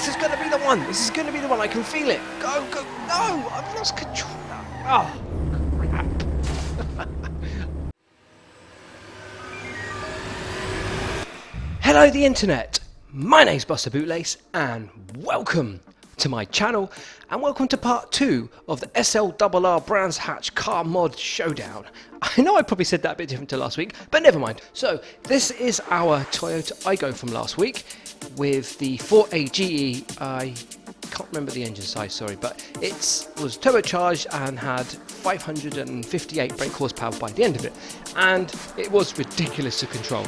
This is going to be the one. This is going to be the one. I can feel it. Go, go. No, I've lost control. Oh, crap. Hello, the internet. My name's Buster Bootlace, and welcome to my channel, and welcome to part 2 of the SLRR Brands Hatch car mod Showdown. I know I probably said that a bit different to last week, but never mind. So this is our Toyota Aygo from last week with the 4AGE. I can't remember the engine size, sorry, but it was turbocharged and had 558 brake horsepower by the end of it, and it was ridiculous to control.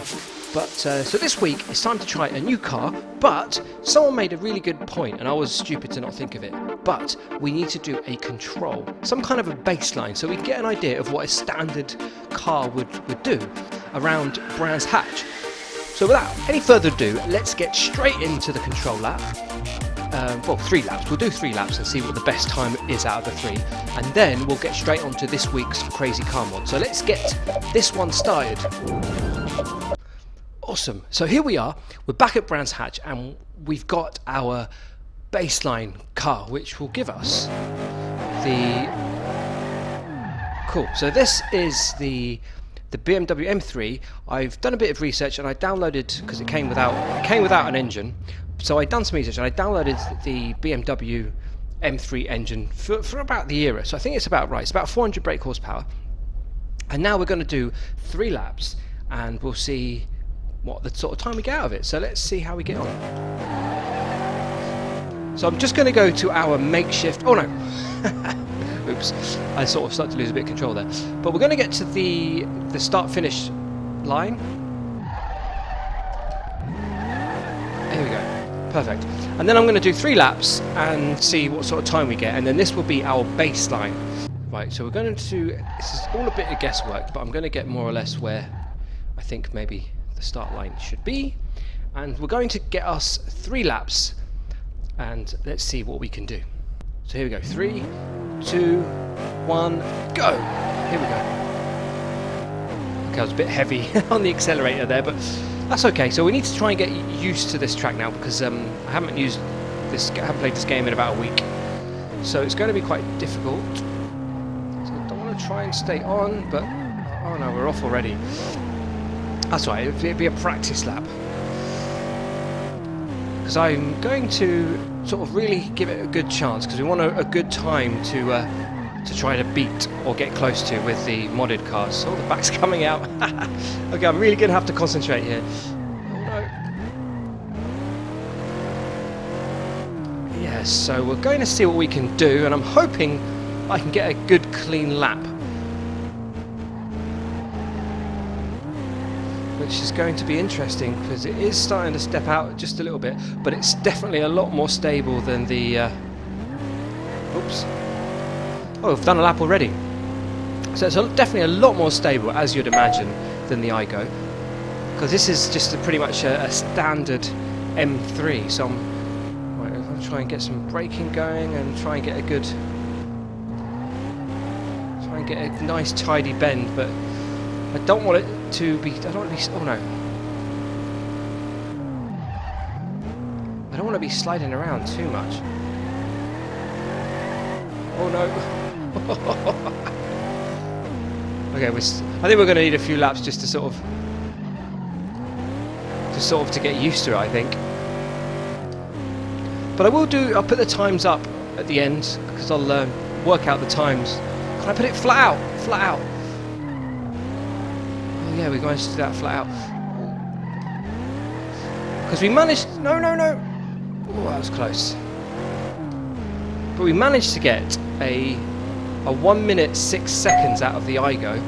But so this week it's time to try a new car, but someone made a really good point and I was stupid to not think of it. But we need to do a control, some kind of a baseline, so we get an idea of what a standard car would do around Brands Hatch. So without any further ado, let's get straight into the control lap. Well, 3 laps. We'll do 3 laps and see what the best time is out of the 3, and then we'll get straight onto this week's crazy car mod. So let's get this one started. Awesome. So here we are. We're back at Brands Hatch, and we've got our baseline car, which will give us the So this is the BMW M3. I've done a bit of research and I downloaded, because it came without an engine. So I've done some research and I downloaded the BMW M3 engine for about the era. So I think it's about right. It's about 400 brake horsepower. And now we're going to do 3 laps, and we'll see what the sort of time we get out of it. So let's see how we get on. So I'm just going to go to our makeshift. Oh no. Oops, I sort of started to lose a bit of control there. But we're going to get to the start-finish line. Here we go. Perfect. And then I'm going to do 3 laps and see what sort of time we get. And then this will be our baseline. Right, so we're going to do... This is all a bit of guesswork, but I'm going to get more or less where I think maybe the start line should be. And we're going to get us 3 laps. And let's see what we can do. So here we go. 3, 2, 1, go! Here we go. Okay, I was a bit heavy on the accelerator there, but that's okay. So we need to try and get used to this track now, because I haven't played this game in about a week. So it's going to be quite difficult. So I don't want to try and stay on, but oh no, we're off already. That's right, it'd be a practice lap. Because I'm going to sort of really give it a good chance, because we want a good time to try to beat or get close to with the modded cars. So the back's coming out. Okay, I'm really going to have to concentrate here. Oh no. Yes, so we're going to see what we can do, and I'm hoping I can get a good clean lap, which is going to be interesting because it is starting to step out just a little bit, but it's definitely a lot more stable than the oops. Oh, we've done a lap already. So it's definitely a lot more stable, as you'd imagine, than the Aygo, because this is just pretty much a standard M3. So I'm going to try and get some braking going and try and get a nice tidy bend, but I don't want it to be, oh no. I don't want to be sliding around too much. Oh no. Okay, I think we're going to need a few laps just to sort of to get used to it, I think. But I'll put the times up at the end, because I'll work out the times. Can I put it flat out? Flat out. Yeah, we managed to do that flat out. Because we managed... No. Oh, that was close. But we managed to get a 1 minute 6 seconds out of the Aygo.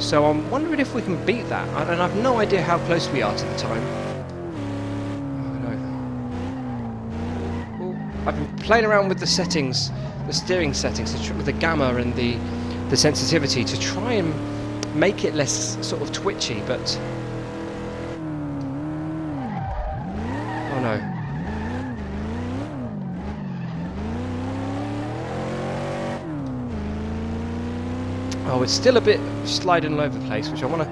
So I'm wondering if we can beat that. And I've no idea how close we are to the time. Oh, no. I've been playing around with the settings, the steering settings, with the gamma and the sensitivity to try and make it less sort of twitchy, but oh no. Oh, it's still a bit sliding all over the place, which I want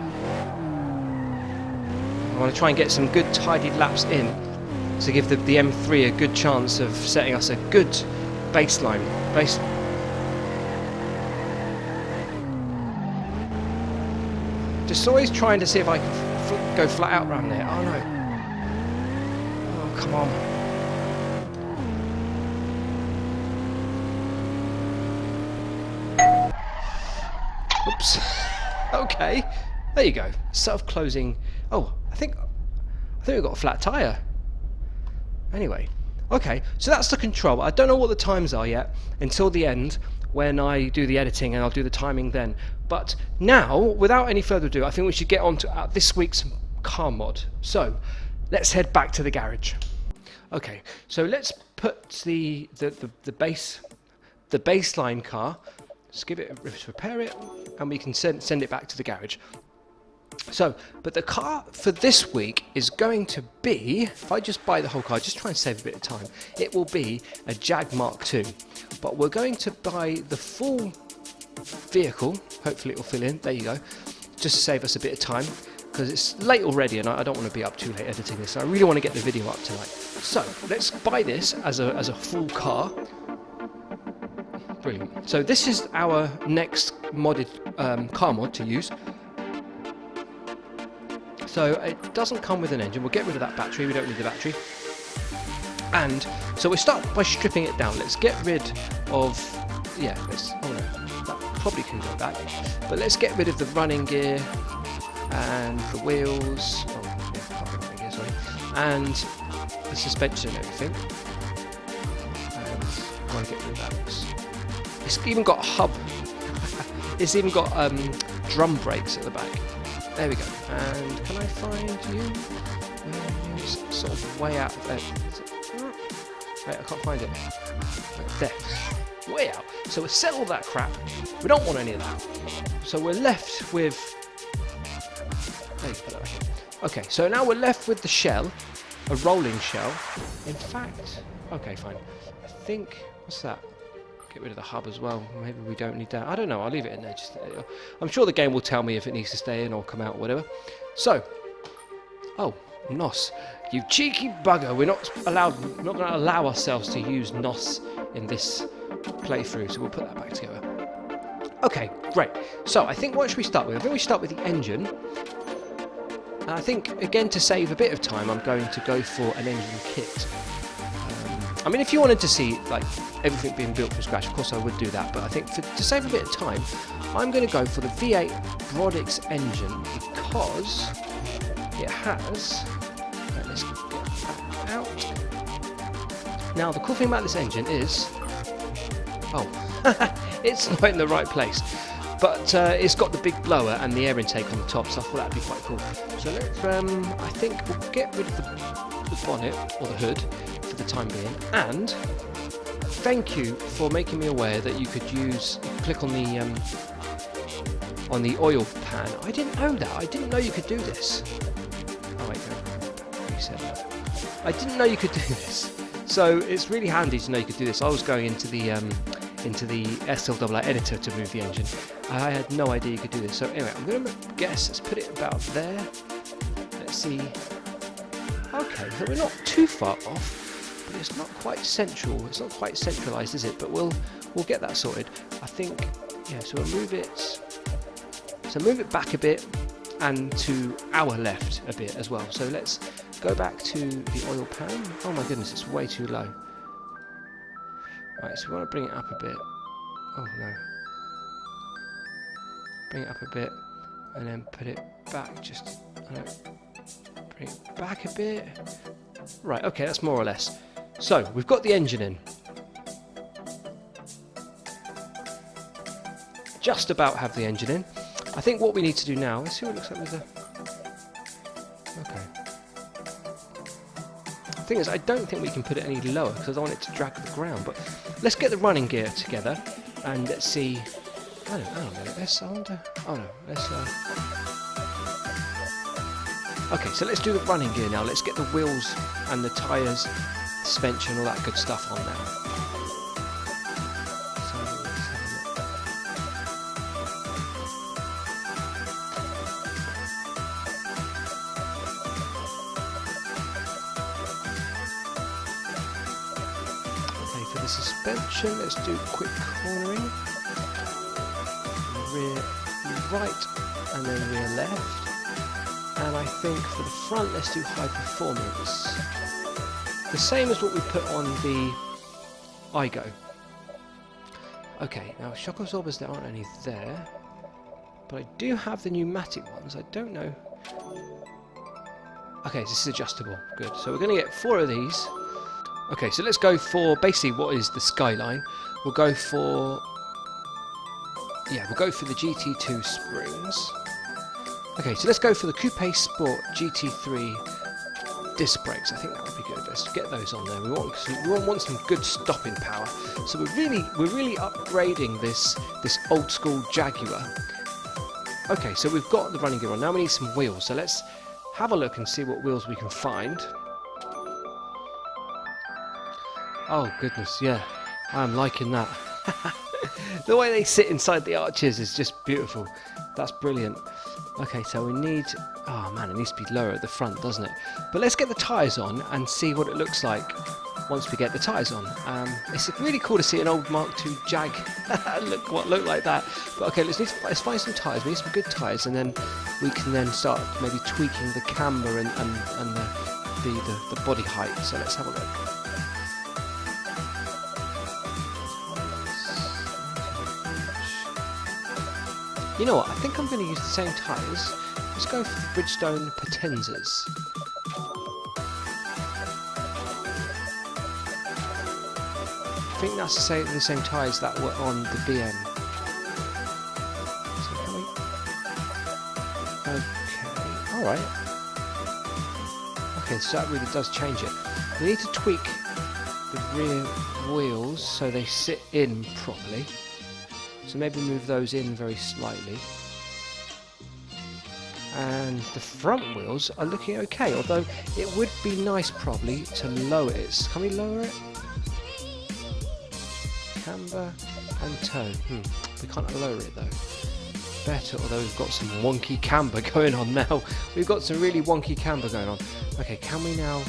to try and get some good tidy laps in. to give the M3 a good chance of setting us a good baseline. Just always trying to see if I can go flat out around there. Oh no. Oh, come on. Oops. Okay. There you go. Self-closing. Oh, I think we've got a flat tyre. Anyway. Okay, so that's the control. I don't know what the times are yet until the end when I do the editing, and I'll do the timing then. But now, without any further ado, I think we should get on to this week's car mod. So, let's head back to the garage. Okay, so let's put the baseline car, let's give it, let's repair it, and we can send it back to the garage. So, but the car for this week is going to be, if I just buy the whole car, just try and save a bit of time, it will be a Jaguar Mark II. But we're going to buy the full vehicle, hopefully it will fill in, there you go, just to save us a bit of time, because it's late already and I don't want to be up too late editing this, so I really want to get the video up tonight. So, let's buy this as a full car. Brilliant. So this is our next modded car mod to use. So it doesn't come with an engine. We'll get rid of that battery. We don't need the battery. And so we start by stripping it down. Let's get rid of, yeah, oh no, that probably can go back. But let's get rid of the running gear and the wheels. Oh, yeah, can't be running gear, sorry. And the suspension and everything. And I want to get rid of that. It's even got a hub. It's even got drum brakes at the back. There we go. And can I find you? It's sort of way out there. Wait, I can't find it. Right there. Way out. So we set all that crap. We don't want any of that. So we're left with... There you go. Okay, so now we're left with the shell. A rolling shell. In fact... Okay, fine. I think... What's that? Get rid of the hub as well. Maybe we don't need that. I don't know. I'll leave it in there. I'm sure the game will tell me if it needs to stay in or come out or whatever. So, oh, NOS, you cheeky bugger! We're not going to allow ourselves to use NOS in this playthrough. So we'll put that back together. Okay, great. So I think what should we start with? I think we start with the engine. And I think again to save a bit of time, I'm going to go for an engine kit. I mean, if you wanted to see like everything being built from scratch, of course I would do that. But I think to save a bit of time, I'm going to go for the V8 Aphrodite engine because it has. Let's get that out. Now the cool thing about this engine is, oh, it's not in the right place. But it's got the big blower and the air intake on the top, so I thought that'd be quite cool. So let's, I think we'll get rid of the bonnet or the hood for the time being, and thank you for making me aware that you could click on the oil pan. I didn't know that. I didn't know you could do this. Oh wait, no. Reset that. I didn't know you could do this. So it's really handy to know you could do this. I was going into the SLRR Editor to move the engine. I had no idea you could do this. So anyway, I'm going to guess. Let's put it about there. Let's see. Okay, so we're not too far off. But it's not quite central. It's not quite centralised, is it? But we'll get that sorted. I think, yeah. So we'll move it. So move it back a bit, and to our left a bit as well. So let's go back to the oil pan. Oh my goodness, it's way too low. Right, so we want to bring it up a bit. Oh no. Bring it up a bit, and then put it back. Just bring it back a bit. Right. Okay, that's more or less. So, we've got the engine in. Just about have the engine in. I think what we need to do now, let's see what it looks like with the... Okay. The thing is, I don't think we can put it any lower because I don't want it to drag the ground, but let's get the running gear together and let's see... I don't know, let's... I wonder... Oh no, let's... Okay, so let's do the running gear now. Let's get the wheels and the tyres, suspension, all that good stuff on now. So let's have a For the suspension, let's do quick cornering. Rear right and then rear left. And I think for the front, let's do high performance. The same as what we put on the iGo. Okay, now shock absorbers, there aren't any there. But I do have the pneumatic ones. I don't know. Okay, this is adjustable. Good. So we're going to get 4 of these. Okay, so let's go for basically what is the Skyline. We'll go for... yeah, we'll go for the GT2 springs. Okay, so let's go for the Coupe Sport GT3 disc brakes. I think that would be good. Let's get those on there. We want some good stopping power. So we're really upgrading this old school Jaguar. Okay, so we've got the running gear on. Now we need some wheels. So let's have a look and see what wheels we can find. Oh goodness, yeah, I'm liking that. The way they sit inside the arches is just beautiful. That's brilliant. Okay, so we need... oh man, it needs to be lower at the front, doesn't it? But let's get the tyres on and see what it looks like once we get the tyres on. It's really cool to see an old Mark II Jag look like that. But okay, let's find some tyres. We need some good tyres, and then we can then start maybe tweaking the camber and the body height. So let's have a look. You know what, I think I'm going to use the same tyres. Let's go for the Bridgestone Potenzas. I think that's the same tyres that were on the BM. So can we... okay, alright. Okay, so that really does change it. We need to tweak the rear wheels so they sit in properly. So maybe move those in very slightly. And the front wheels are looking okay, although it would be nice probably to lower it. Can we lower it? Camber and toe. We can't lower it though. Better, although we've got some wonky camber going on now. We've got some really wonky camber going on. Okay, can we now...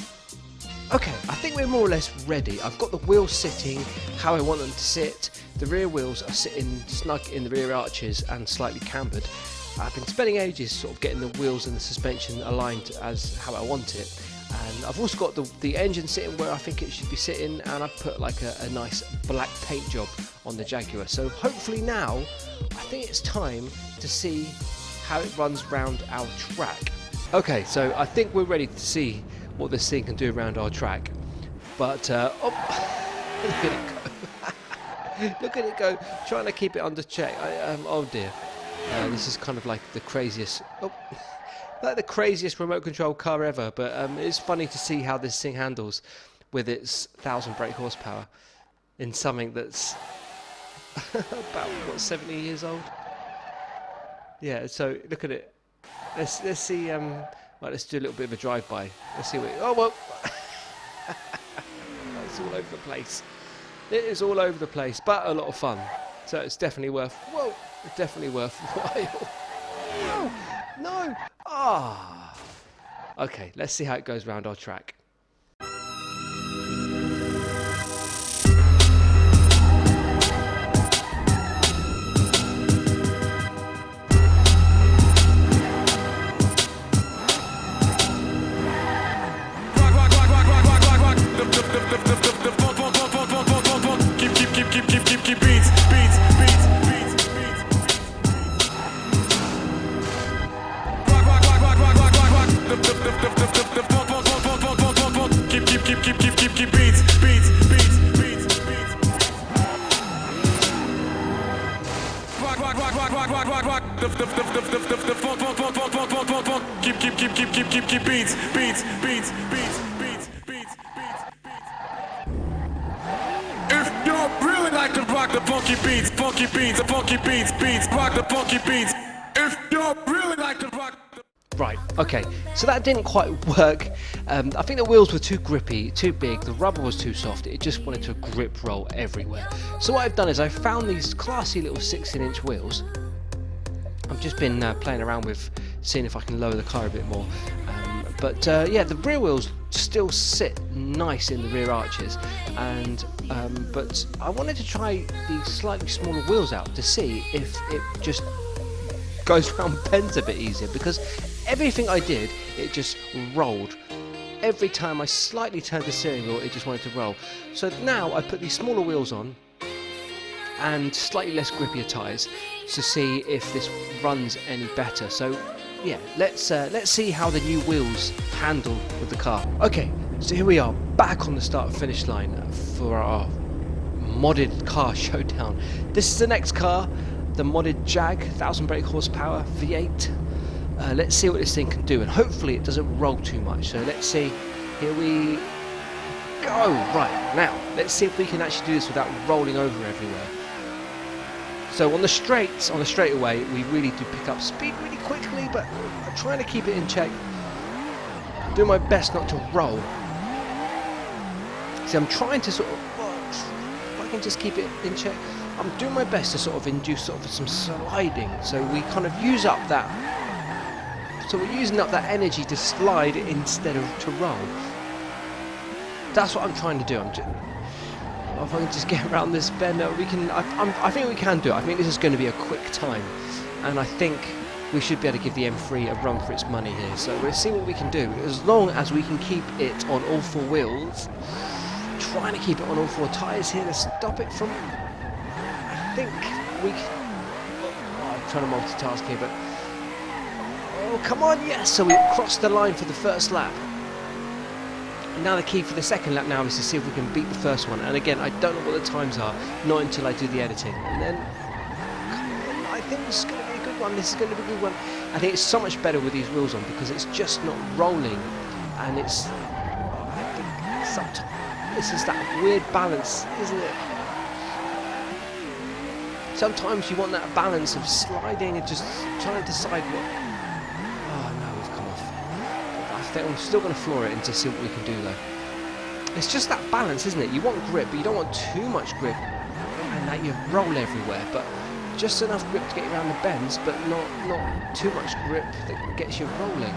okay, I think we're more or less ready. I've got the wheels sitting how I want them to sit. The rear wheels are sitting snug in the rear arches and slightly cambered. I've been spending ages sort of getting the wheels and the suspension aligned as how I want it. And I've also got the engine sitting where I think it should be sitting, and I've put like a nice black paint job on the Jaguar. So hopefully now, I think it's time to see how it runs round our track. Okay, so I think we're ready to see what this thing can do around our track. But, oh, look at it go. Look at it go, trying to keep it under check. Oh dear. This is kind of like the craziest, like the craziest remote control car ever. But it's funny to see how this thing handles with its 1,000 brake horsepower in something that's about what, 70 years old. Yeah. So look at it. Let's see. Right, let's do a little bit of a drive-by. Let's see what. Oh well. It's all over the place. It is all over the place, but a lot of fun. So it's definitely worth. Whoa! It's definitely worthwhile. No! No! Ah! Okay, let's see how it goes around our track. Keep beats. Keep beats. Rock. Keep beats. If you really like to rock the funky beats, rock the funky beats. If you really like to rock. Right, okay, so that didn't quite work. I think the wheels were too grippy, too big, the rubber was too soft, it just wanted to grip roll everywhere. So what I've done is I've found these classy little 16-inch wheels. I've just been playing around with seeing if I can lower the car a bit more. Yeah, the rear wheels still sit nice in the rear arches, and but I wanted to try the slightly smaller wheels out to see if it just goes round bends a bit easier, because everything I did, it just rolled. Every time I slightly turned the steering wheel, it just wanted to roll. So now I put these smaller wheels on and slightly less grippier tyres to see if this runs any better. So yeah, let's see how the new wheels handle with the car. Okay, so here we are, back on the start-finish line for our modded car showdown. This is the next car, the modded Jag, 1000 brake horsepower V8. Let's see what this thing can do, and hopefully it doesn't roll too much. So let's see. Here we go. Right, now let's see if we can actually do this without rolling over everywhere. So on the straightaway, we really do pick up speed really quickly, but I'm trying to keep it in check. Do my best not to roll. See, I'm trying to sort of, if I can just keep it in check, I'm doing my best to sort of induce sort of some sliding, so we kind of use up that. So we're using up that energy to slide instead of to roll. That's what I'm trying to do. If I can just get around this bend, we can. I think we can do it. I think this is going to be a quick time, and I think we should be able to give the M3 a run for its money here. So we'll see what we can do, as long as we can keep it on all four wheels. Trying to keep it on all four tyres here to stop it from. I think we can. Oh, I'm trying to multitask here, but. Oh, come on, yes! So we crossed the line for the first lap. And now the key for the second lap now is to see if we can beat the first one. And again, I don't know what the times are, not until I do the editing. And then, come on, I think this is going to be a good one. This is going to be a good one. I think it's so much better with these wheels on, because it's just not rolling. And it's, I think sometimes, this is that weird balance, isn't it? Sometimes you want that balance of sliding and just trying to decide what. I'm still going to floor it and to see what we can do though. It's just that balance, isn't it? You want grip, but you don't want too much grip and that you roll everywhere, but just enough grip to get you around the bends, but not too much grip that gets you rolling.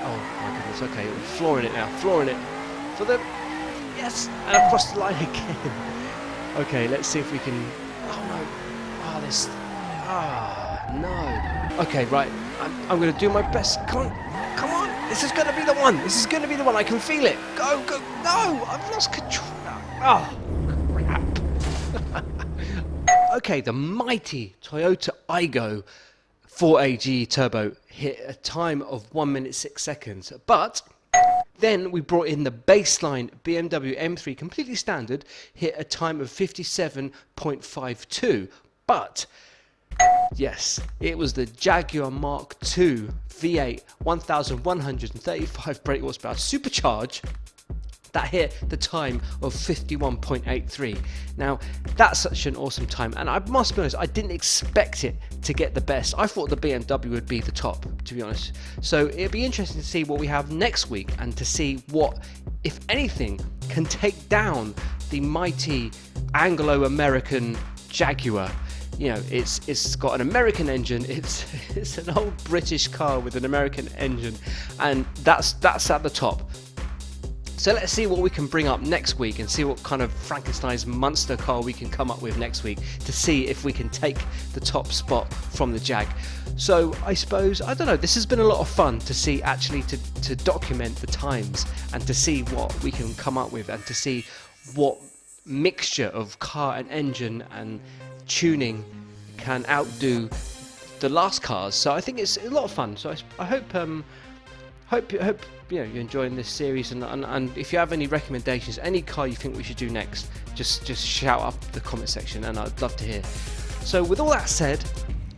Oh my goodness, okay, we're flooring it now, flooring it for the, yes, and across the line again. Okay, let's see if we can, oh no, oh this, no. Okay, right. I'm going to do my best. Come on. This is going to be the one. This is going to be the one. I can feel it. Go. No, I've lost control. Oh, crap. Okay, the mighty Toyota Aygo 4AG Turbo hit a time of 1 minute 6 seconds. But then we brought in the baseline BMW M3, completely standard, hit a time of 57.52. But yes, it was the Jaguar Mark II V8 1135 brake horsepower supercharged that hit the time of 51.83. Now, that's such an awesome time, and I must be honest, I didn't expect it to get the best. I thought the BMW would be the top, to be honest. So it'll be interesting to see what we have next week, and to see what, if anything, can take down the mighty Anglo-American Jaguar. You know, it's got an American engine. It's an old British car with an American engine, and that's at the top. So let's see what we can bring up next week, and see what kind of Frankenstein's monster car we can come up with next week, to see if we can take the top spot from the Jag. So I suppose, I don't know, this has been a lot of fun to see, actually to document the times, and to see what we can come up with, and to see what mixture of car and engine and tuning can outdo the last cars. So I think it's a lot of fun. So I hope you know, you're enjoying this series, and if you have any recommendations, any car you think we should do next, just shout up the comment section, and I'd love to hear. So with all that said,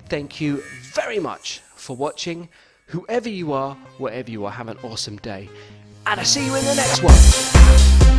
thank you very much for watching. Whoever you are, wherever you are, have an awesome day, and I'll see you in the next one.